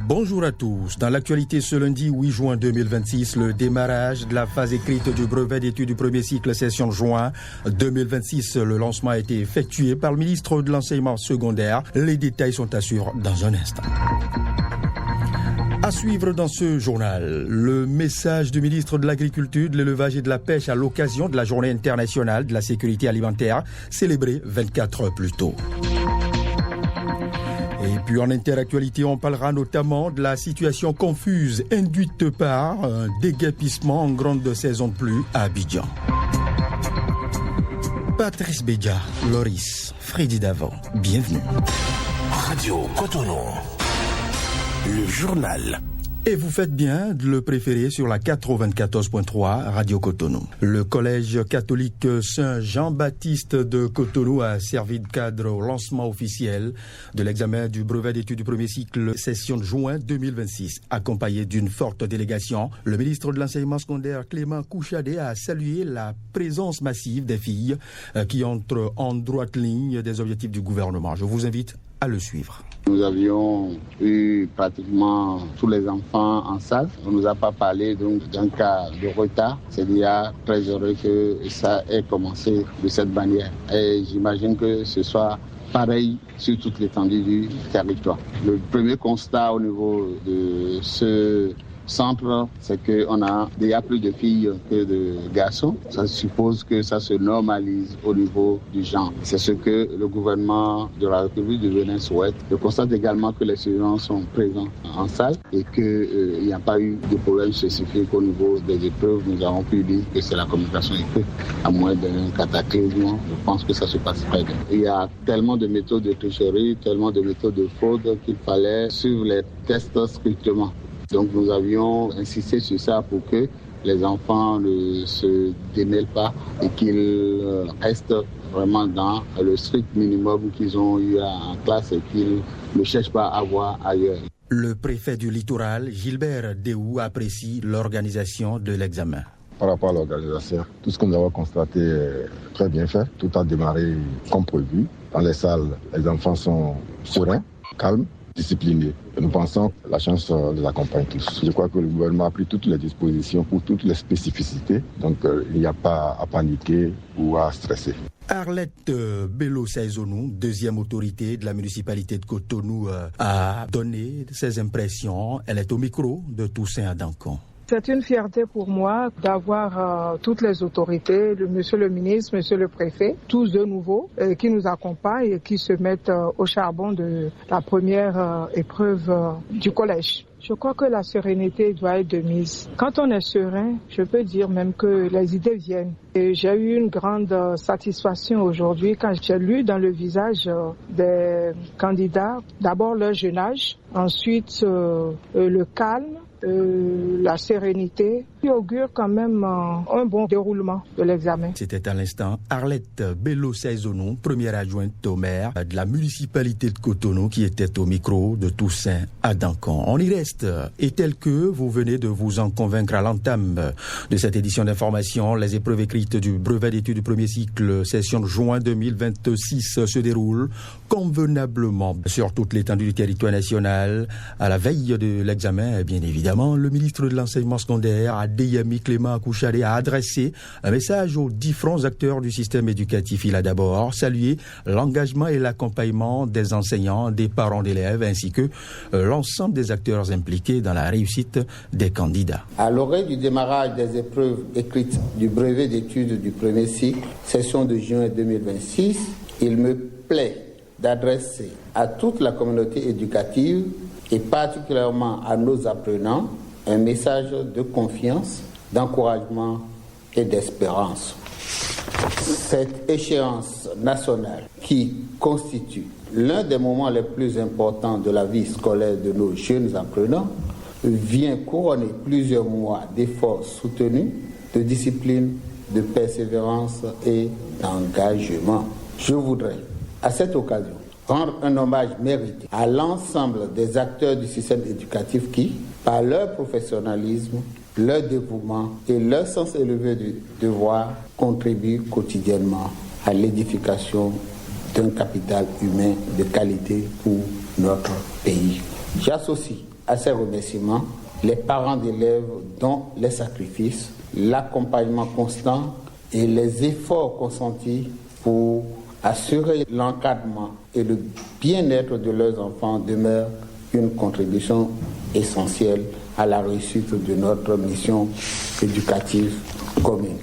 Bonjour à tous. Dans l'actualité ce lundi 8 juin 2026, le démarrage de la phase écrite du brevet d'études du premier cycle session de juin 2026. Le lancement a été effectué par le ministre de l'enseignement secondaire. Les détails sont à suivre dans un instant. À suivre dans ce journal, le message du ministre de l'Agriculture, de l'Élevage et de la Pêche à l'occasion de la Journée internationale de la sécurité alimentaire, célébrée 24 heures plus tôt. Et puis en interactualité, on parlera notamment de la situation confuse induite par un déguerpissement en grande saison de pluie à Abidjan. Patrice Bédia, Loris, Freddy Davant, bienvenue. Radio Cotonou, le journal. Et vous faites bien de le préférer sur la 94.3 Radio Cotonou. Le collège catholique Saint-Jean-Baptiste de Cotonou a servi de cadre au lancement officiel de l'examen du brevet d'études du premier cycle session de juin 2026. Accompagné d'une forte délégation, le ministre de l'enseignement secondaire Clément Couchadé a salué la présence massive des filles qui entrent en droite ligne des objectifs du gouvernement. Je vous invite à le suivre. Nous avions eu pratiquement tous les enfants en salle. On ne nous a pas parlé donc d'un cas de retard. C'est déjà très heureux que ça ait commencé de cette manière. Et j'imagine que ce soit pareil sur toute l'étendue du territoire. Le premier constat au niveau de ce centre, c'est qu'on a déjà plus de filles que de garçons. Ça suppose que ça se normalise au niveau du genre. C'est ce que le gouvernement de la République du Bénin souhaite. Je constate également que les étudiants sont présents en salle et qu'il n'y a pas eu de problème spécifique au niveau des épreuves. Nous avons pu dire que c'est la communication écrite, à moins d'un cataclysme. Je pense que ça se passe très bien. Il y a tellement de méthodes de tricherie, tellement de méthodes de fraude qu'il fallait suivre les tests strictement. Donc nous avions insisté sur ça pour que les enfants ne se démêlent pas et qu'ils restent vraiment dans le strict minimum qu'ils ont eu en classe et qu'ils ne cherchent pas à voir ailleurs. Le préfet du littoral, Gilbert Déou, apprécie l'organisation de l'examen. Par rapport à l'organisation, tout ce que nous avons constaté est très bien fait. Tout a démarré comme prévu. Dans les salles, les enfants sont sereins, calmes, disciplinés. Et nous pensons que la chance les accompagne tous. Je crois que le gouvernement a pris toutes les dispositions pour toutes les spécificités. Donc il n'y a pas à paniquer ou à stresser. Arlette Bello-Saïzonou, deuxième autorité de la municipalité de Cotonou, a donné ses impressions. Elle est au micro de Toussaint Adankon. C'est une fierté pour moi d'avoir toutes les autorités, monsieur le ministre, monsieur le préfet, tous de nouveau, qui nous accompagnent et qui se mettent au charbon de la première épreuve du collège. Je crois que la sérénité doit être de mise. Quand on est serein, je peux dire même que les idées viennent. Et j'ai eu une grande satisfaction aujourd'hui quand j'ai lu dans le visage des candidats, d'abord leur jeune âge, ensuite le calme, la sérénité, qui augure quand même un bon déroulement de l'examen. C'était à l'instant Arlette Bello-Saïzonou, première adjointe au maire de la municipalité de Cotonou, qui était au micro de Toussaint Adankon. On y reste. Et tel que vous venez de vous en convaincre à l'entame de cette édition d'information, les épreuves écrites du brevet d'études du premier cycle session de juin 2026 se déroulent convenablement sur toute l'étendue du territoire national. À la veille de l'examen, bien évidemment, le ministre de l'enseignement secondaire, Adeyemi Clément Couchadé, a adressé un message aux différents acteurs du système éducatif. Il a d'abord salué l'engagement et l'accompagnement des enseignants, des parents d'élèves, ainsi que l'ensemble des acteurs impliqués dans la réussite des candidats. À l'orée du démarrage des épreuves écrites du brevet d'études du premier cycle, session de juin 2026, il me plaît d'adresser à toute la communauté éducative et particulièrement à nos apprenants un message de confiance, d'encouragement et d'espérance. Cette échéance nationale qui constitue l'un des moments les plus importants de la vie scolaire de nos jeunes apprenants vient couronner plusieurs mois d'efforts soutenus, de discipline, de persévérance et d'engagement. Je voudrais, à cette occasion, rendre un hommage mérité à l'ensemble des acteurs du système éducatif qui, par leur professionnalisme, leur dévouement et leur sens élevé du devoir, contribuent quotidiennement à l'édification d'un capital humain de qualité pour notre pays. J'associe à ces remerciements les parents d'élèves dont les sacrifices, l'accompagnement constant et les efforts consentis pour assurer l'encadrement et le bien-être de leurs enfants demeurent une contribution essentielle à la réussite de notre mission éducative commune.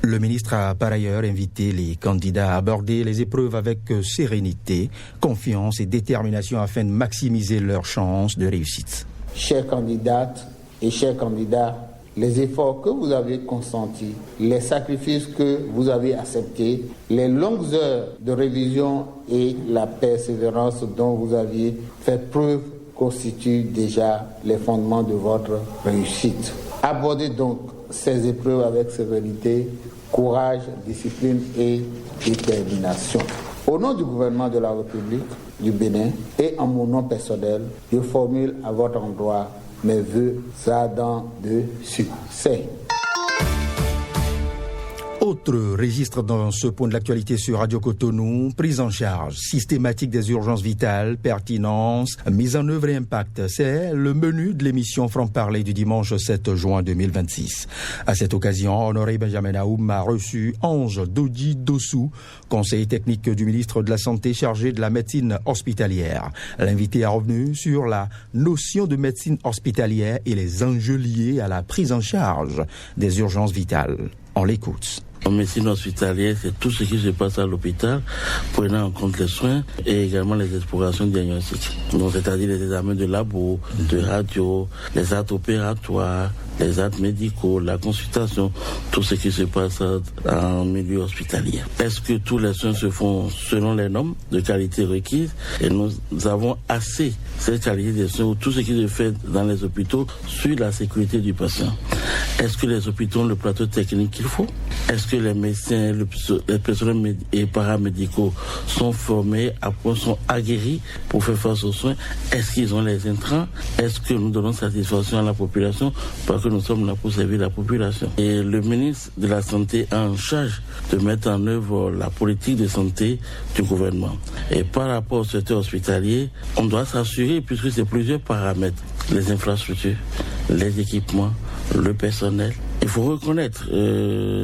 Le ministre a par ailleurs invité les candidats à aborder les épreuves avec sérénité, confiance et détermination afin de maximiser leurs chances de réussite. Chères candidates et chers candidats, les efforts que vous avez consentis, les sacrifices que vous avez acceptés, les longues heures de révision et la persévérance dont vous aviez fait preuve constituent déjà les fondements de votre réussite. Abordez donc ces épreuves avec sérénité, courage, discipline et détermination. Au nom du gouvernement de la République du Bénin et en mon nom personnel, je formule à votre endroit mes vœux ardents de succès. Autre registre dans ce point de l'actualité sur Radio Cotonou, prise en charge systématique des urgences vitales, pertinence, mise en œuvre et impact. C'est le menu de l'émission Franc-Parler du dimanche 7 juin 2026. À cette occasion, Honoré Benjamin Aoum a reçu Ange Dodji Dossou, conseiller technique du ministre de la Santé chargé de la médecine hospitalière. L'invité a revenu sur la notion de médecine hospitalière et les enjeux liés à la prise en charge des urgences vitales. On l'écoute. En médecine hospitalière, c'est tout ce qui se passe à l'hôpital, prenant en compte les soins et également les explorations diagnostiques. Donc, c'est-à-dire les examens de labo, de radio, les actes opératoires, les actes médicaux, la consultation, tout ce qui se passe en milieu hospitalier. Est-ce que tous les soins se font selon les normes de qualité requises? Et nous avons assez cette qualité des soins où tout ce qui se fait dans les hôpitaux suit la sécurité du patient. Est-ce que les hôpitaux ont le plateau technique qu'il faut? Est-ce que les médecins, les personnels et paramédicaux sont formés, sont aguerris pour faire face aux soins? Est-ce qu'ils ont les intrants? Est-ce que nous donnons satisfaction à la population? Parce que nous sommes là pour servir la population. Et le ministre de la Santé a en charge de mettre en œuvre la politique de santé du gouvernement. Et par rapport au secteur hospitalier, on doit s'assurer, puisque c'est plusieurs paramètres, les infrastructures, les équipements, le personnel. Il faut reconnaître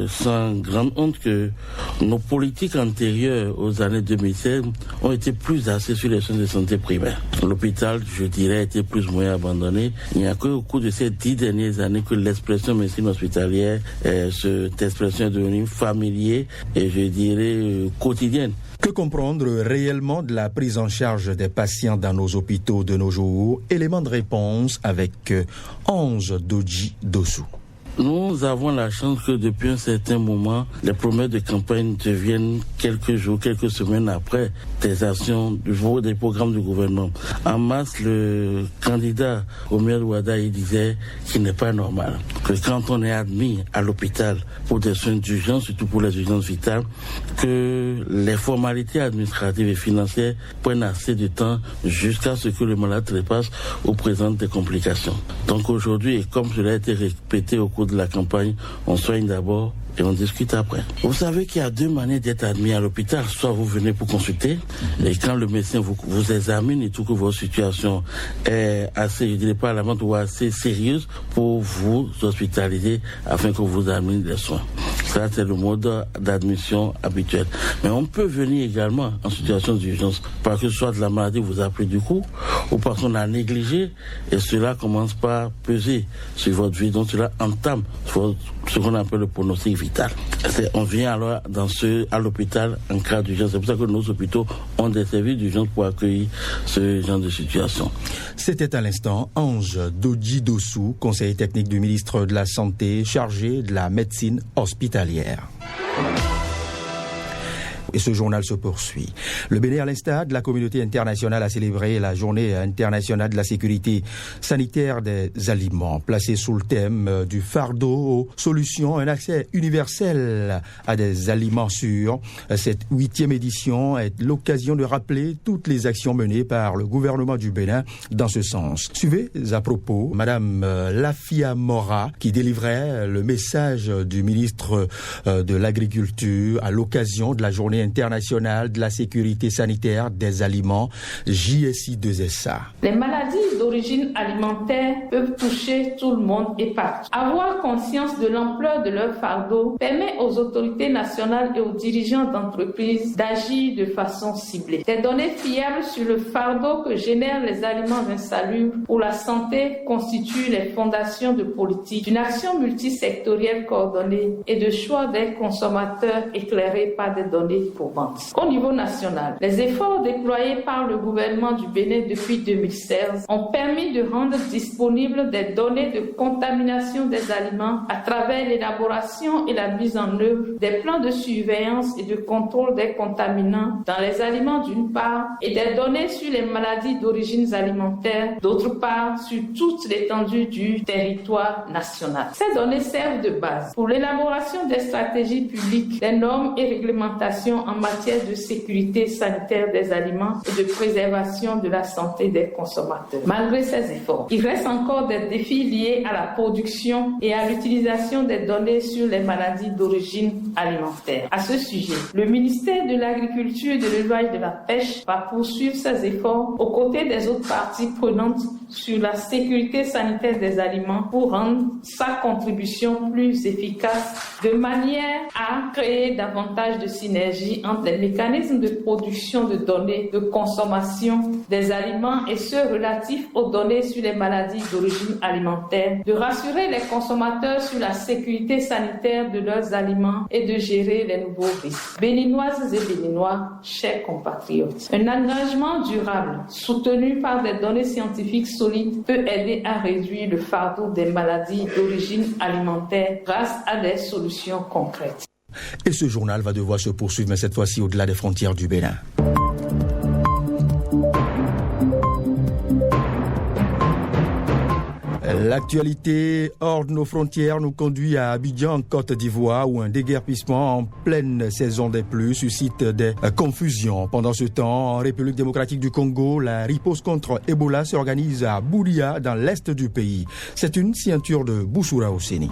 sans grande honte que nos politiques antérieures aux années 2016 ont été plus axées sur les soins de santé primaires. L'hôpital, je dirais, a été plus ou moins abandonné. Il n'y a qu'au cours de ces 10 dernières années que l'expression médecine hospitalière, cette expression est devenue familière et je dirais quotidienne. Que comprendre réellement de la prise en charge des patients dans nos hôpitaux de nos jours? Élément de réponse avec Ange Dodji Dossou. Nous avons la chance que depuis un certain moment, les promesses de campagne deviennent quelques jours, quelques semaines après des actions, des programmes du gouvernement. En mars, le candidat Omer Ouada disait qu'il n'est pas normal que quand on est admis à l'hôpital pour des soins d'urgence, surtout pour les urgences vitales, que les formalités administratives et financières prennent assez de temps jusqu'à ce que le malade trépasse ou présente des complications. Donc aujourd'hui, et comme cela a été répété au cours de la campagne, on soigne d'abord et on discute après. Vous savez qu'il y a deux manières d'être admis à l'hôpital. Soit vous venez pour consulter, et quand le médecin vous examine et tout, que votre situation est assez, je dirais pas alarmante ou assez sérieuse pour vous hospitaliser afin que vous amène les soins. Ça, c'est le mode d'admission habituel. Mais on peut venir également en situation d'urgence parce que soit de la maladie vous a pris du coup ou parce qu'on a négligé et cela commence par peser sur votre vie. Donc cela entame ce qu'on appelle le pronostic vital. On vient alors à l'hôpital en cas d'urgence. C'est pour ça que nos hôpitaux ont des services d'urgence pour accueillir ce genre de situation. C'était à l'instant Ange Dodji Dossou, conseiller technique du ministre de la Santé chargé de la médecine hospitalière. Et ce journal se poursuit. Le Bénin, à l'instar de la communauté internationale, a célébré la journée internationale de la sécurité sanitaire des aliments, placée sous le thème du fardeau aux solutions, un accès universel à des aliments sûrs. Cette 8e édition est l'occasion de rappeler toutes les actions menées par le gouvernement du Bénin dans ce sens. Suivez à propos Madame Lafia Mora qui délivrait le message du ministre de l'Agriculture à l'occasion de la journée internationale de la sécurité sanitaire des aliments, JSI2SA. Les maladies d'origine alimentaire peuvent toucher tout le monde et partout. Avoir conscience de l'ampleur de leur fardeau permet aux autorités nationales et aux dirigeants d'entreprises d'agir de façon ciblée. Des données fiables sur le fardeau que génèrent les aliments insalubres pour la santé constituent les fondations de politique, d'une action multisectorielle coordonnée et de choix des consommateurs éclairés par des données probantes. Au niveau national, les efforts déployés par le gouvernement du Bénin depuis 2016 ont permis de rendre disponibles des données de contamination des aliments à travers l'élaboration et la mise en œuvre des plans de surveillance et de contrôle des contaminants dans les aliments d'une part et des données sur les maladies d'origine alimentaire d'autre part sur toute l'étendue du territoire national. Ces données servent de base pour l'élaboration des stratégies publiques, des normes et réglementations en matière de sécurité sanitaire des aliments et de préservation de la santé des consommateurs. Malgré ces efforts, il reste encore des défis liés à la production et à l'utilisation des données sur les maladies d'origine alimentaire. À ce sujet, le ministère de l'Agriculture, de l'Élevage et de la Pêche va poursuivre ses efforts aux côtés des autres parties prenantes sur la sécurité sanitaire des aliments pour rendre sa contribution plus efficace de manière à créer davantage de synergie entre les mécanismes de production de données de consommation des aliments et ceux relatifs aux données sur les maladies d'origine alimentaire, de rassurer les consommateurs sur la sécurité sanitaire de leurs aliments et de gérer les nouveaux risques. Béninoises et Béninois, chers compatriotes, un engagement durable soutenu par des données scientifiques solides peut aider à réduire le fardeau des maladies d'origine alimentaire grâce à des solutions concrètes. Et ce journal va devoir se poursuivre, mais cette fois-ci au-delà des frontières du Bénin. L'actualité hors de nos frontières nous conduit à Abidjan, en Côte d'Ivoire, où un déguerpissement en pleine saison des pluies suscite des confusions. Pendant ce temps, en République démocratique du Congo, la riposte contre Ebola s'organise à Boulia, dans l'est du pays. C'est une signature de Boussoura Osseni.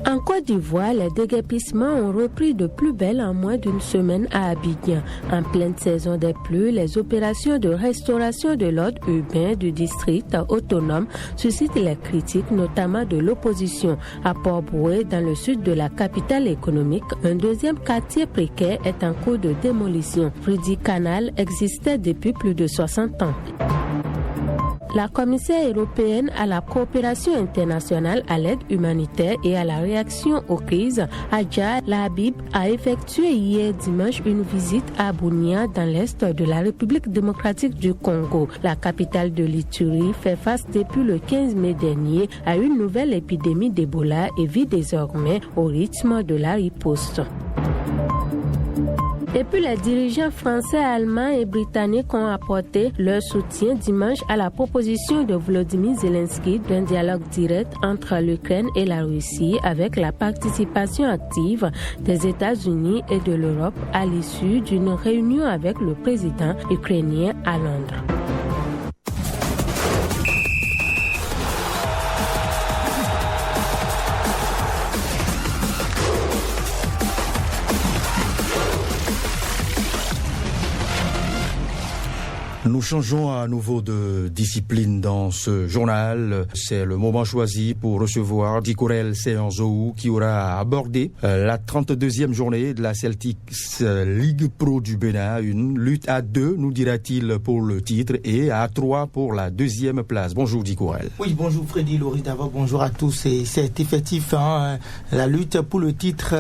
En Côte d'Ivoire, les déguerpissements ont repris de plus belle en moins d'une semaine à Abidjan. En pleine saison des pluies, les opérations de restauration de l'ordre urbain du district autonome suscitent les critiques, notamment de l'opposition. À Port-Brouet, dans le sud de la capitale économique, un deuxième quartier précaire est en cours de démolition. Rudy Canal existait depuis plus de 60 ans. La commissaire européenne à la coopération internationale, à l'aide humanitaire et à la réaction aux crises, Adja Labib, a effectué hier dimanche une visite à Bunia dans l'est de la République démocratique du Congo. La capitale de l'Ituri fait face depuis le 15 mai dernier à une nouvelle épidémie d'Ebola et vit désormais au rythme de la riposte. Et puis les dirigeants français, allemands et britanniques ont apporté leur soutien dimanche à la proposition de Volodymyr Zelensky d'un dialogue direct entre l'Ukraine et la Russie avec la participation active des États-Unis et de l'Europe à l'issue d'une réunion avec le président ukrainien à Londres. Nous changeons à nouveau de discipline dans ce journal. C'est le moment choisi pour recevoir Dikorel Seanzou qui aura abordé la 32e journée de la Celtics Ligue Pro du Bénin. Une lutte à 2, nous dira-t-il, pour le titre et à 3 pour la deuxième place. Bonjour Dikorel. Oui, bonjour Freddy Loris. D'abord, bonjour à tous. Et c'est effectif, la lutte pour le titre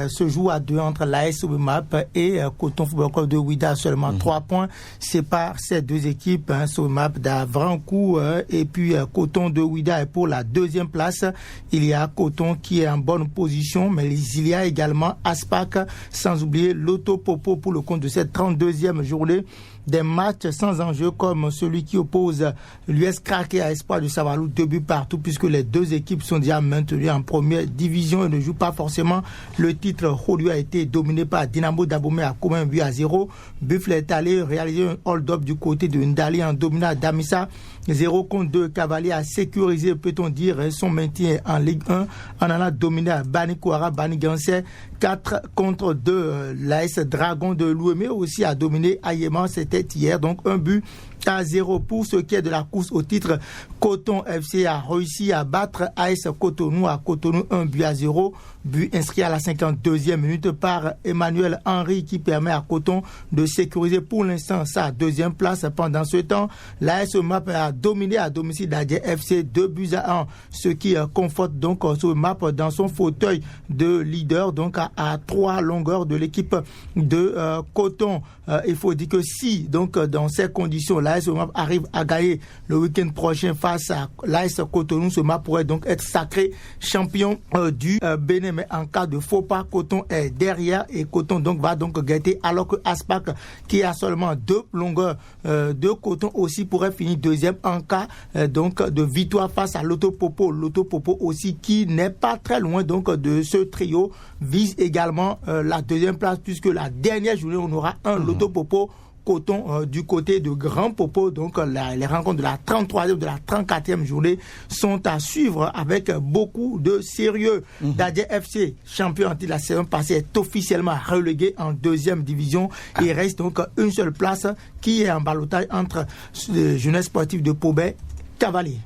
se joue à 2 entre l'AS Obemap et Coton Football Club de Ouida. Seulement 3 points séparent ces deux équipes, Somap d'Avrancourt et puis Coton de Ouida est pour la deuxième place. Il y a Coton qui est en bonne position, mais il y a également Aspac, sans oublier Loto Popo pour le compte de cette 32e journée. Des matchs sans enjeu comme celui qui oppose l'US Craqué à Espoir de Savalou, 2 buts partout, puisque les deux équipes sont déjà maintenues en première division et ne jouent pas forcément le titre. Holu a été dominé par Dynamo d'Abomey à commun 8-0. Buffle est allé réaliser un hold-up du côté de Ndali en dominant Damissa 0-2. Cavalier a sécurisé, peut-on dire, son maintien en Ligue 1 en allant dominer à Bani Kouara, Bani Gansé 4-2. L'AS Dragon de Louémé aussi a dominé Ayéman, c'était hier, donc 1-0 pour ce qui est de la course au titre. Coton FC a réussi à battre AS Cotonou à Cotonou 1-0. But inscrit à la 52e minute par Emmanuel Henry qui permet à Coton de sécuriser pour l'instant sa deuxième place. Pendant ce temps, l'AS Map a dominé à domicile d'Adje FC 2-1, ce qui conforte donc ce Map dans son fauteuil de leader, donc à 3 longueurs de l'équipe de Coton. Il faut dire que si donc dans ces conditions l'AS Map arrive à gagner le week-end prochain face à l'AS Cotonou, ce Map pourrait donc être sacré champion du Bénin. Mais en cas de faux pas, Coton est derrière et Coton donc va donc guetter, alors que Aspac, qui a seulement 2 longueurs de Coton, aussi pourrait finir deuxième en cas donc de victoire face à Loto Popo. Loto Popo aussi, qui n'est pas très loin donc de ce trio, vise également la deuxième place, puisque la dernière journée on aura un Loto Popo Coton du côté de Grand Popo. Donc les rencontres de la 33e, de la 34e journée sont à suivre avec beaucoup de sérieux. Dadje FC, champion de la saison passée, est officiellement relégué en 2e division. Il reste donc une seule place qui est en ballottage entre Jeunesse Sportive de Pobet.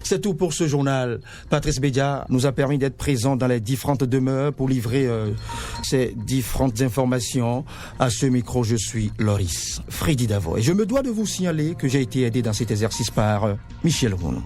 C'est tout pour ce journal. Patrice Bédia nous a permis d'être présent dans les différentes demeures pour livrer ces différentes informations. À ce micro, je suis Loris Freddy Davo. Et je me dois de vous signaler que j'ai été aidé dans cet exercice par Michel Rounon.